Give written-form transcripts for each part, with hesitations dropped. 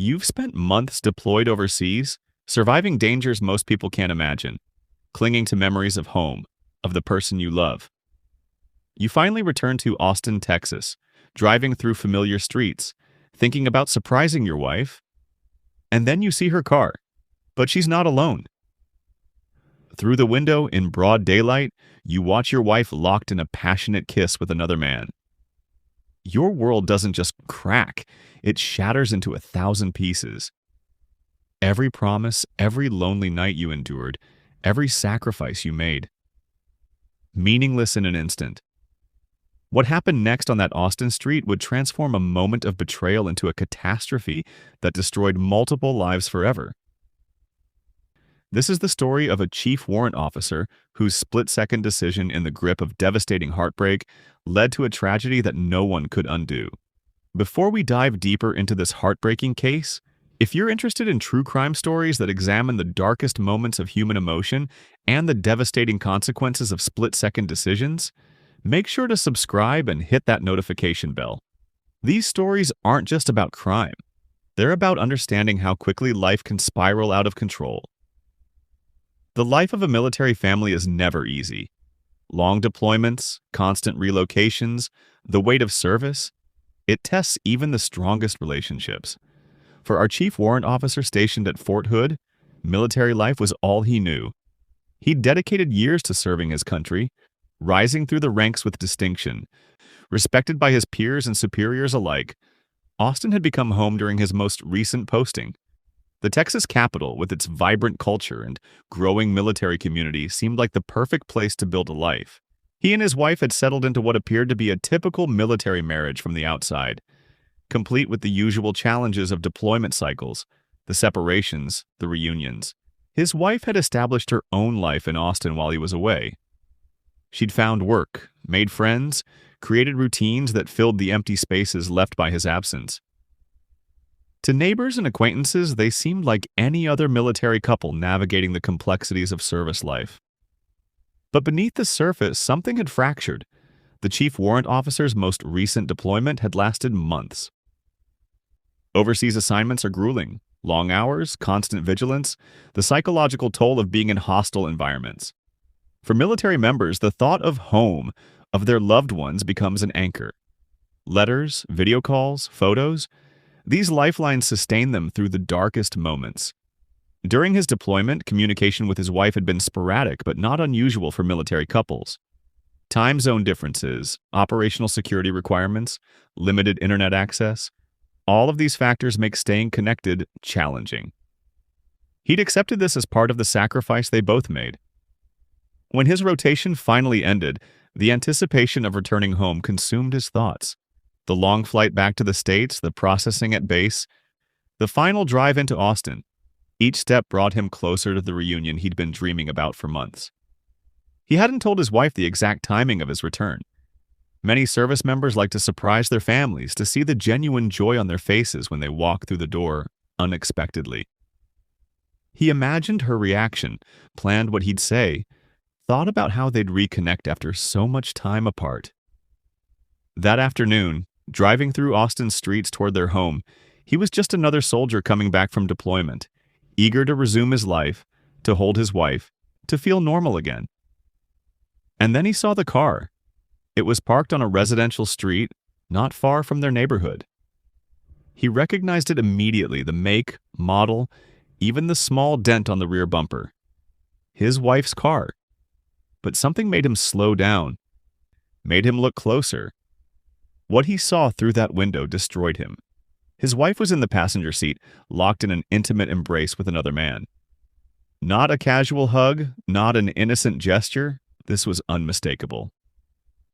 You've spent months deployed overseas, surviving dangers most people can't imagine, clinging to memories of home, of the person you love. You finally return to Austin, Texas, driving through familiar streets, thinking about surprising your wife, and then you see her car, but she's not alone. Through the window in broad daylight, you watch your wife locked in a passionate kiss with another man. Your world doesn't just crack, it shatters into 1,000 pieces. Every promise, every lonely night you endured, every sacrifice you made. Meaningless in an instant. What happened next on that Austin street would transform a moment of betrayal into a catastrophe that destroyed multiple lives forever. This is the story of a chief warrant officer whose split-second decision in the grip of devastating heartbreak led to a tragedy that no one could undo. Before we dive deeper into this heartbreaking case, if you're interested in true crime stories that examine the darkest moments of human emotion and the devastating consequences of split-second decisions, make sure to subscribe and hit that notification bell. These stories aren't just about crime. They're about understanding how quickly life can spiral out of control. The life of a military family is never easy. Long deployments, constant relocations, the weight of service, it tests even the strongest relationships. For our chief warrant officer stationed at Fort Hood, military life was all he knew. He'd dedicated years to serving his country, rising through the ranks with distinction. Respected by his peers and superiors alike, Austin had become home during his most recent posting. The Texas capital, with its vibrant culture and growing military community, seemed like the perfect place to build a life. He and his wife had settled into what appeared to be a typical military marriage from the outside, complete with the usual challenges of deployment cycles, the separations, the reunions. His wife had established her own life in Austin while he was away. She'd found work, made friends, created routines that filled the empty spaces left by his absence. To neighbors and acquaintances, they seemed like any other military couple navigating the complexities of service life. But beneath the surface, something had fractured. The chief warrant officer's most recent deployment had lasted months. Overseas assignments are grueling. Long hours, constant vigilance, the psychological toll of being in hostile environments. For military members, the thought of home, of their loved ones, becomes an anchor. Letters, video calls, photos, these lifelines sustain them through the darkest moments. During his deployment, communication with his wife had been sporadic but not unusual for military couples. Time zone differences, operational security requirements, limited internet access, all of these factors make staying connected challenging. He'd accepted this as part of the sacrifice they both made. When his rotation finally ended, the anticipation of returning home consumed his thoughts. The long flight back to the States, the processing at base, the final drive into Austin. Each step brought him closer to the reunion he'd been dreaming about for months. He hadn't told his wife the exact timing of his return. Many service members like to surprise their families, to see the genuine joy on their faces when they walk through the door unexpectedly. He imagined her reaction, planned what he'd say, thought about how they'd reconnect after so much time apart. That afternoon, driving through Austin's streets toward their home, he was just another soldier coming back from deployment, eager to resume his life, to hold his wife, to feel normal again. And then he saw the car. It was parked on a residential street, not far from their neighborhood. He recognized it immediately, the make, model, even the small dent on the rear bumper. His wife's car. But something made him slow down, made him look closer. What he saw through that window destroyed him. His wife was in the passenger seat, locked in an intimate embrace with another man. Not a casual hug, not an innocent gesture. This was unmistakable.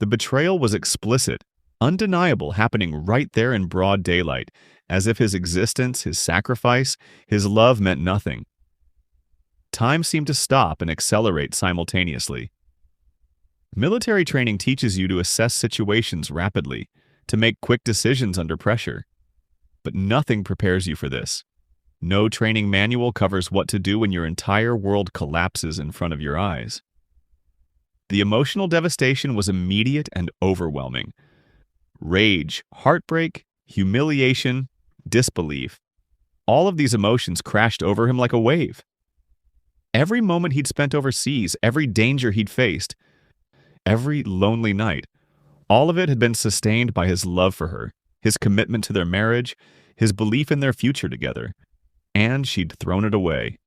The betrayal was explicit, undeniable, happening right there in broad daylight, as if his existence, his sacrifice, his love meant nothing. Time seemed to stop and accelerate simultaneously. Military training teaches you to assess situations rapidly, to make quick decisions under pressure. But nothing prepares you for this. No training manual covers what to do when your entire world collapses in front of your eyes. The emotional devastation was immediate and overwhelming. Rage, heartbreak, humiliation, disbelief. All of these emotions crashed over him like a wave. Every moment he'd spent overseas, every danger he'd faced, every lonely night, all of it had been sustained by his love for her, his commitment to their marriage, his belief in their future together. And she'd thrown it away.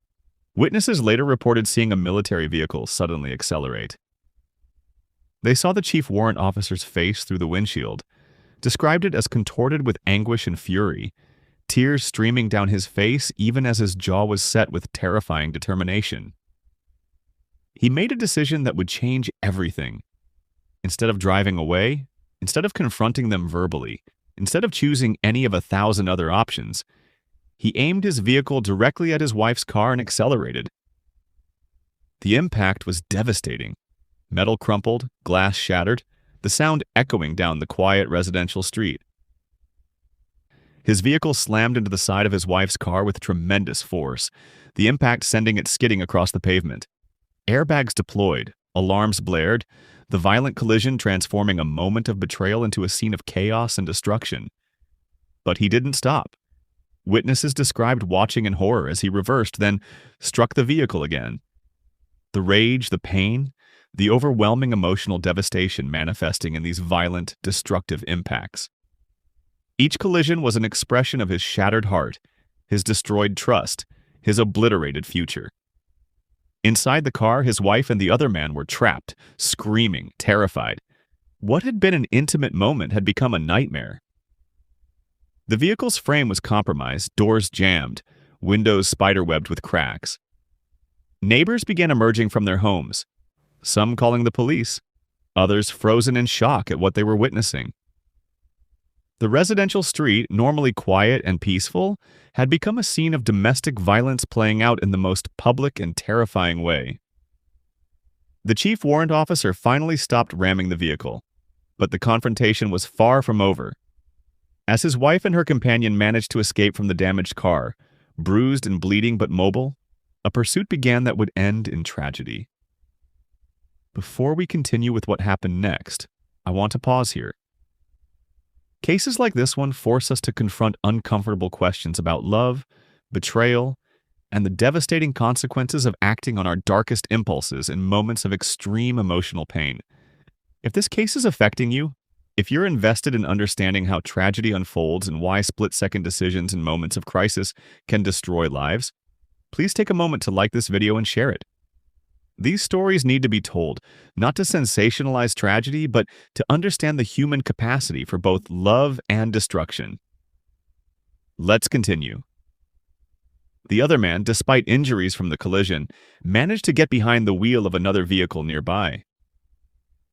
Witnesses later reported seeing a military vehicle suddenly accelerate. They saw the chief warrant officer's face through the windshield, described it as contorted with anguish and fury, tears streaming down his face even as his jaw was set with terrifying determination. He made a decision that would change everything. Instead of driving away, instead of confronting them verbally, instead of choosing any of 1,000 other options, he aimed his vehicle directly at his wife's car and accelerated. The impact was devastating. Metal crumpled, glass shattered, the sound echoing down the quiet residential street. His vehicle slammed into the side of his wife's car with tremendous force, the impact sending it skidding across the pavement. Airbags deployed, alarms blared, the violent collision transforming a moment of betrayal into a scene of chaos and destruction. But he didn't stop. Witnesses described watching in horror as he reversed, then struck the vehicle again. The rage, the pain, the overwhelming emotional devastation manifesting in these violent, destructive impacts. Each collision was an expression of his shattered heart, his destroyed trust, his obliterated future. Inside the car, his wife and the other man were trapped, screaming, terrified. What had been an intimate moment had become a nightmare. The vehicle's frame was compromised, doors jammed, windows spiderwebbed with cracks. Neighbors began emerging from their homes, some calling the police, others frozen in shock at what they were witnessing. The residential street, normally quiet and peaceful, had become a scene of domestic violence playing out in the most public and terrifying way. The chief warrant officer finally stopped ramming the vehicle, but the confrontation was far from over. As his wife and her companion managed to escape from the damaged car, bruised and bleeding but mobile, a pursuit began that would end in tragedy. Before we continue with what happened next, I want to pause here. Cases like this one force us to confront uncomfortable questions about love, betrayal, and the devastating consequences of acting on our darkest impulses in moments of extreme emotional pain. If this case is affecting you, if you're invested in understanding how tragedy unfolds and why split-second decisions in moments of crisis can destroy lives, please take a moment to like this video and share it. These stories need to be told, not to sensationalize tragedy, but to understand the human capacity for both love and destruction. Let's continue. The other man, despite injuries from the collision, managed to get behind the wheel of another vehicle nearby.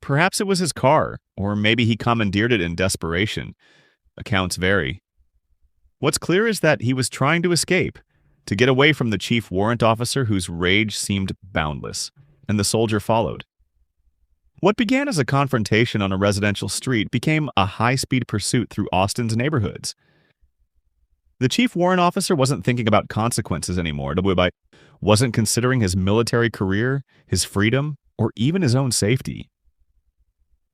Perhaps it was his car, or maybe he commandeered it in desperation. Accounts vary. What's clear is that he was trying to escape, to get away from the chief warrant officer whose rage seemed boundless, and the soldier followed. What began as a confrontation on a residential street became a high-speed pursuit through Austin's neighborhoods. The chief warrant officer wasn't thinking about consequences anymore, wasn't considering his military career, his freedom, or even his own safety.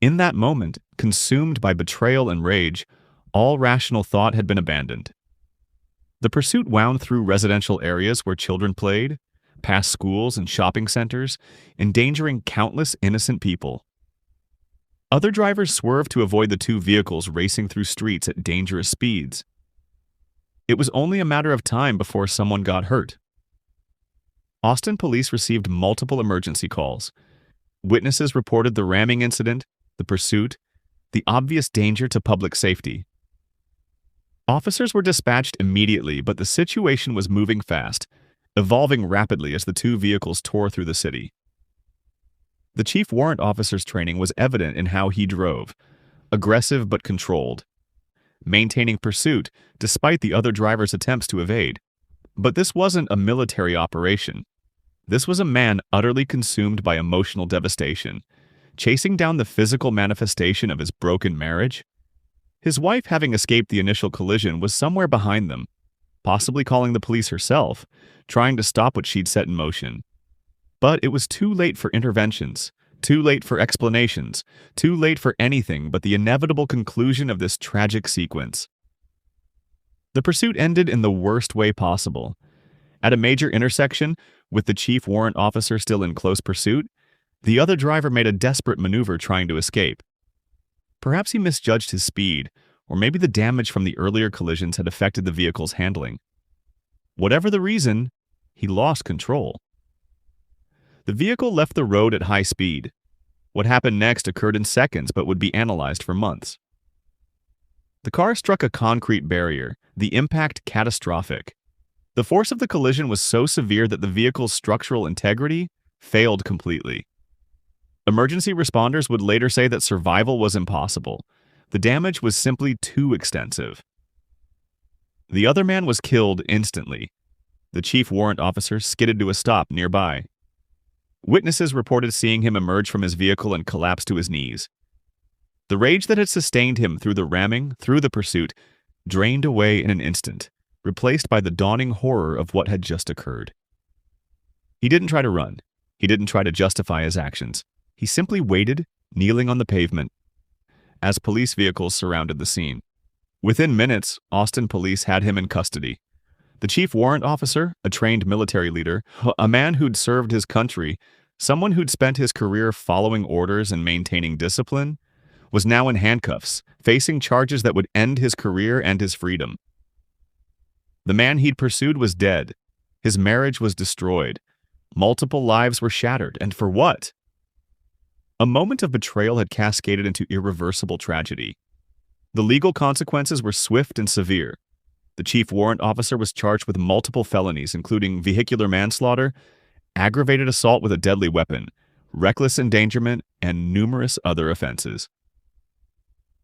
In that moment, consumed by betrayal and rage, all rational thought had been abandoned. The pursuit wound through residential areas where children played, past schools and shopping centers, endangering countless innocent people. Other drivers swerved to avoid the two vehicles racing through streets at dangerous speeds. It was only a matter of time before someone got hurt. Austin police received multiple emergency calls. Witnesses reported the ramming incident, the pursuit, the obvious danger to public safety. Officers were dispatched immediately, but the situation was moving fast, evolving rapidly as the two vehicles tore through the city. The chief warrant officer's training was evident in how he drove, aggressive but controlled, maintaining pursuit despite the other drivers' attempts to evade. But this wasn't a military operation. This was a man utterly consumed by emotional devastation, chasing down the physical manifestation of his broken marriage. His wife, having escaped the initial collision, was somewhere behind them, possibly calling the police herself, trying to stop what she'd set in motion. But it was too late for interventions, too late for explanations, too late for anything but the inevitable conclusion of this tragic sequence. The pursuit ended in the worst way possible. At a major intersection, with the chief warrant officer still in close pursuit, the other driver made a desperate maneuver trying to escape. Perhaps he misjudged his speed, or maybe the damage from the earlier collisions had affected the vehicle's handling. Whatever the reason, he lost control. The vehicle left the road at high speed. What happened next occurred in seconds but would be analyzed for months. The car struck a concrete barrier, the impact catastrophic. The force of the collision was so severe that the vehicle's structural integrity failed completely. Emergency responders would later say that survival was impossible. The damage was simply too extensive. The other man was killed instantly. The chief warrant officer skidded to a stop nearby. Witnesses reported seeing him emerge from his vehicle and collapse to his knees. The rage that had sustained him through the ramming, through the pursuit, drained away in an instant, replaced by the dawning horror of what had just occurred. He didn't try to run. He didn't try to justify his actions. He simply waited, kneeling on the pavement, as police vehicles surrounded the scene. Within minutes, Austin police had him in custody. The chief warrant officer, a trained military leader, a man who'd served his country, someone who'd spent his career following orders and maintaining discipline, was now in handcuffs, facing charges that would end his career and his freedom. The man he'd pursued was dead. His marriage was destroyed. Multiple lives were shattered, and for what? A moment of betrayal had cascaded into irreversible tragedy. The legal consequences were swift and severe. The chief warrant officer was charged with multiple felonies, including vehicular manslaughter, aggravated assault with a deadly weapon, reckless endangerment, and numerous other offenses.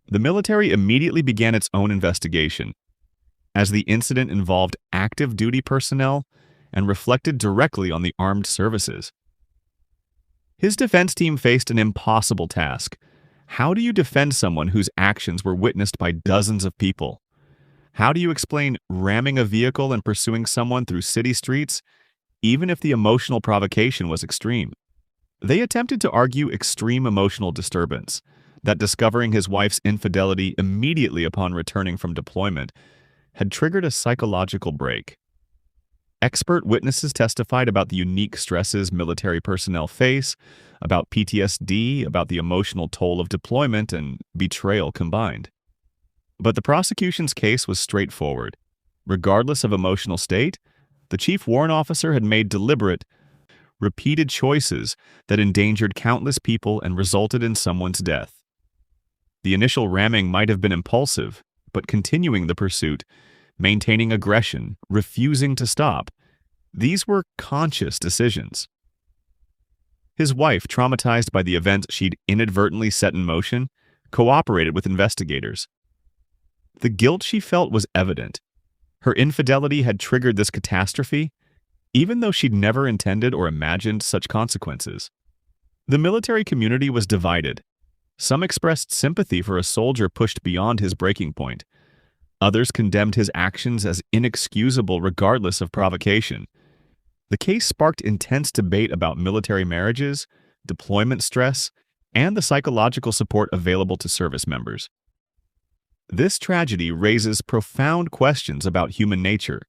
The military immediately began its own investigation, as the incident involved active duty personnel and reflected directly on the armed services. His defense team faced an impossible task. How do you defend someone whose actions were witnessed by dozens of people? How do you explain ramming a vehicle and pursuing someone through city streets, even if the emotional provocation was extreme? They attempted to argue extreme emotional disturbance, that discovering his wife's infidelity immediately upon returning from deployment had triggered a psychological break. Expert witnesses testified about the unique stresses military personnel face, about PTSD, about the emotional toll of deployment and betrayal combined. But the prosecution's case was straightforward. Regardless of emotional state, the chief warrant officer had made deliberate, repeated choices that endangered countless people and resulted in someone's death. The initial ramming might have been impulsive, but continuing the pursuit, maintaining aggression, refusing to stop, these were conscious decisions. His wife, traumatized by the events she'd inadvertently set in motion, cooperated with investigators. The guilt she felt was evident. Her infidelity had triggered this catastrophe, even though she'd never intended or imagined such consequences. The military community was divided. Some expressed sympathy for a soldier pushed beyond his breaking point. Others condemned his actions as inexcusable regardless of provocation. The case sparked intense debate about military marriages, deployment stress, and the psychological support available to service members. This tragedy raises profound questions about human nature,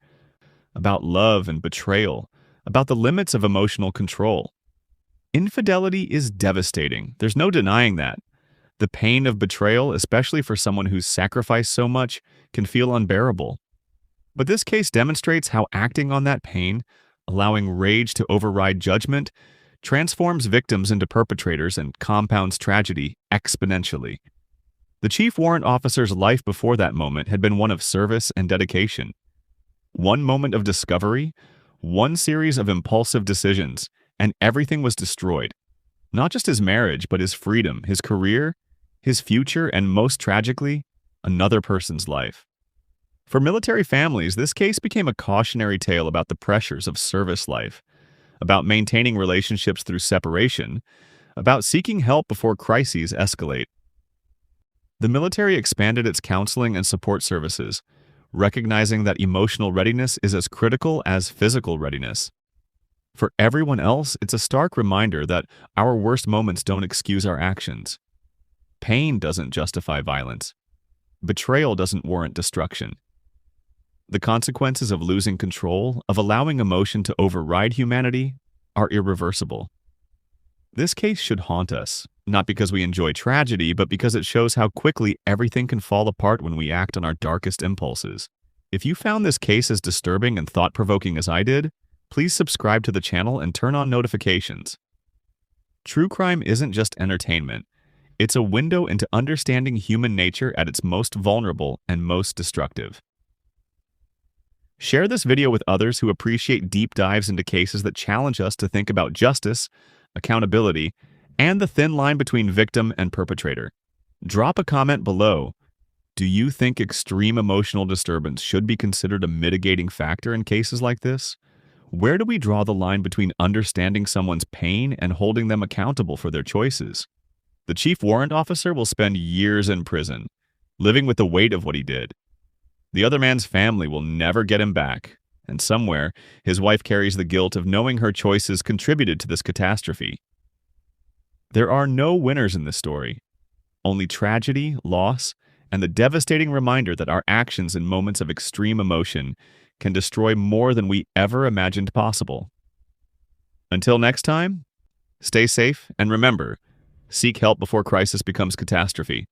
about love and betrayal, about the limits of emotional control. Infidelity is devastating. There's no denying that. The pain of betrayal, especially for someone who's sacrificed so much, can feel unbearable. But this case demonstrates how acting on that pain, allowing rage to override judgment, transforms victims into perpetrators and compounds tragedy exponentially. The chief warrant officer's life before that moment had been one of service and dedication. One moment of discovery, one series of impulsive decisions, and everything was destroyed. Not just his marriage, but his freedom, his career, his future, and most tragically, another person's life. For military families, this case became a cautionary tale about the pressures of service life, about maintaining relationships through separation, about seeking help before crises escalate. The military expanded its counseling and support services, recognizing that emotional readiness is as critical as physical readiness. For everyone else, it's a stark reminder that our worst moments don't excuse our actions. Pain doesn't justify violence. Betrayal doesn't warrant destruction. The consequences of losing control, of allowing emotion to override humanity, are irreversible. This case should haunt us, not because we enjoy tragedy, but because it shows how quickly everything can fall apart when we act on our darkest impulses. If you found this case as disturbing and thought-provoking as I did, please subscribe to the channel and turn on notifications. True crime isn't just entertainment. It's a window into understanding human nature at its most vulnerable and most destructive. Share this video with others who appreciate deep dives into cases that challenge us to think about justice, accountability, and the thin line between victim and perpetrator. Drop a comment below. Do you think extreme emotional disturbance should be considered a mitigating factor in cases like this? Where do we draw the line between understanding someone's pain and holding them accountable for their choices? The chief warrant officer will spend years in prison, living with the weight of what he did. The other man's family will never get him back, and somewhere, his wife carries the guilt of knowing her choices contributed to this catastrophe. There are no winners in this story, only tragedy, loss, and the devastating reminder that our actions in moments of extreme emotion can destroy more than we ever imagined possible. Until next time, stay safe and remember, seek help before crisis becomes catastrophe.